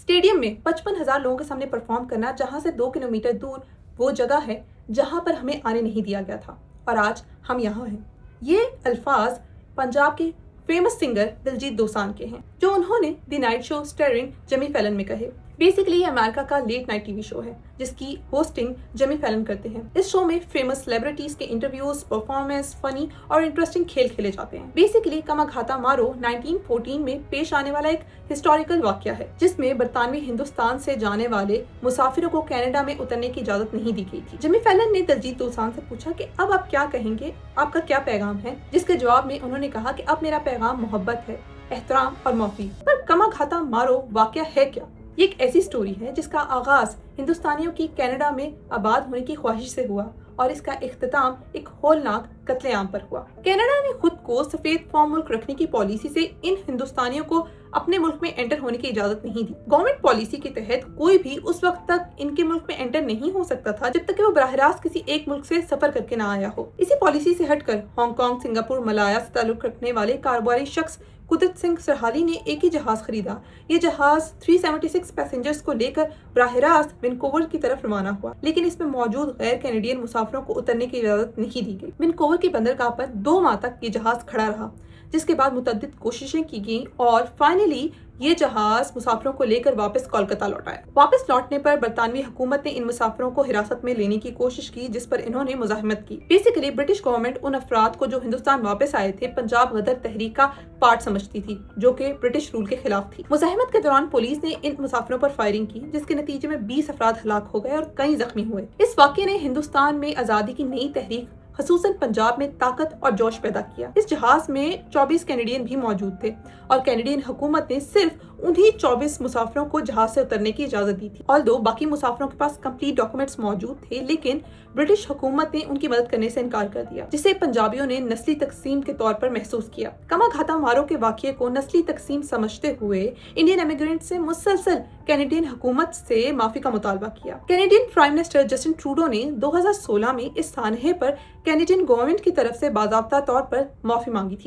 Stadium में 55,000 लोगों के सामने परफॉर्म करना, जहां से 2 किलोमीटर दूर वो जगह है जहां पर हमें आने नहीं दिया गया था, और आज हम यहाँ हैं। ये अल्फाज पंजाब के फेमस सिंगर दिलजीत दोसांझ के हैं, जो उन्होंने the night show starring Jimmy Fallon में कहे। बेसिकली ये अमेरिका का लेट नाइट टीवी शो है जिसकी होस्टिंग जिमी फैलन करते हैं। इस शो में फेमस सेलिब्रिटीज के इंटरव्यूज, परफॉर्मेंस, फनी और इंटरेस्टिंग खेल खेले जाते हैं। बेसिकली कमाघाता मारो 1914 में पेश आने वाला एक हिस्टोरिकल वाक्य है, जिसमें बरतानवी हिंदुस्तान से जाने वाले मुसाफिरों को कनाडा में उतरने की इजाजत नहीं दी गई थी। जिमी फैलन ने दिलजीत दोसांझ से पूछा कि अब आप क्या कहेंगे, आपका क्या पैगाम है, जिसके जवाब में उन्होंने कहा कि अब मेरा पैगाम मोहब्बत है, एहतराम और माफी। पर कमाघाता मारो वाक्य है क्या? ये एक ऐसी स्टोरी है जिसका आगाज हिंदुस्तानियों की कनाडा में आबाद होने की ख्वाहिश से हुआ और इसका इख्तिताम एक होलनाक कत्लेआम पर हुआ। कनाडा ने खुद को सफेद फॉर्म मुल्क रखने की पॉलिसी से इन हिंदुस्तानियों को अपने मुल्क में एंटर होने की इजाजत नहीं दी। गवर्नमेंट पॉलिसी के तहत कोई भी उस वक्त तक इनके मुल्क में एंटर नहीं हो सकता था जब तक कि वो बराह रास्त किसी एक मुल्क से सफर करके ना आया हो। इसी पॉलिसी से हटकर हांगकांग, सिंगापुर, मलाया से ताल्लुक रखने वाले कारोबारी शख्स कुदरत सिंह सरहाली ने एक ही जहाज खरीदा। ये जहाज 376 पैसेंजर्स को लेकर बराह रास्त वैनकूवर की तरफ रवाना हुआ, लेकिन इसमें मौजूद गैर कैनेडियन मुसाफिरों को उतरने की इजाजत नहीं दी गई। वैनकूवर की बंदरगाह पर 2 माह तक ये जहाज खड़ा रहा, जिसके बाद मुतअद्दिद कोशिशें की गई और फाइनली ये जहाज मुसाफिरों को लेकर वापस कोलकाता लौटाया। वापस लौटने पर बरतानवी हुकूमत ने इन मुसाफिरों को हिरासत में लेने की कोशिश की, जिस पर इन्होंने मुजाहिमत की। बेसिकली ब्रिटिश गवर्नमेंट उन अफराद को जो हिंदुस्तान वापस आए थे पंजाब गदर तहरीक का पार्ट समझती थी, जो कि ब्रिटिश रूल के खिलाफ थी। मुजाहिमत के दौरान पुलिस ने इन मुसाफिरों पर फायरिंग की, जिसके नतीजे में 20 अफराद हलाक हो गए और कई जख्मी हुए। इस वाक़ये ने हिंदुस्तान में आज़ादी की नई तहरीक खसूसन पंजाब में ताकत और जोश पैदा किया। इस जहाज में 24 कैनेडियन भी मौजूद थे और कैनेडियन हुकूमत ने सिर्फ उन्हीं 24 मुसाफिरों को जहाज से उतरने की इजाजत दी थी। ऑल्दो बाकी मुसाफिरों के पास कंप्लीट डॉक्यूमेंट्स मौजूद थे, लेकिन ब्रिटिश हुकूमत ने उनकी मदद करने से इनकार कर दिया, जिसे पंजाबियों ने नस्ली तकसीम के तौर पर महसूस किया। कमाघाता मारो के वाक़ये को नस्ली तकसीम समझते हुए इंडियन इमिग्रेंट से मुसलसल कैनेडियन हुकूमत से माफी का मुतालबा किया। Canadian prime minister Justin Trudeau ने 2016 में इस सानहे पर कैनेडियन गवर्नमेंट की तरफ से बाज़ाब्ता तौर पर माफी मांगी थी।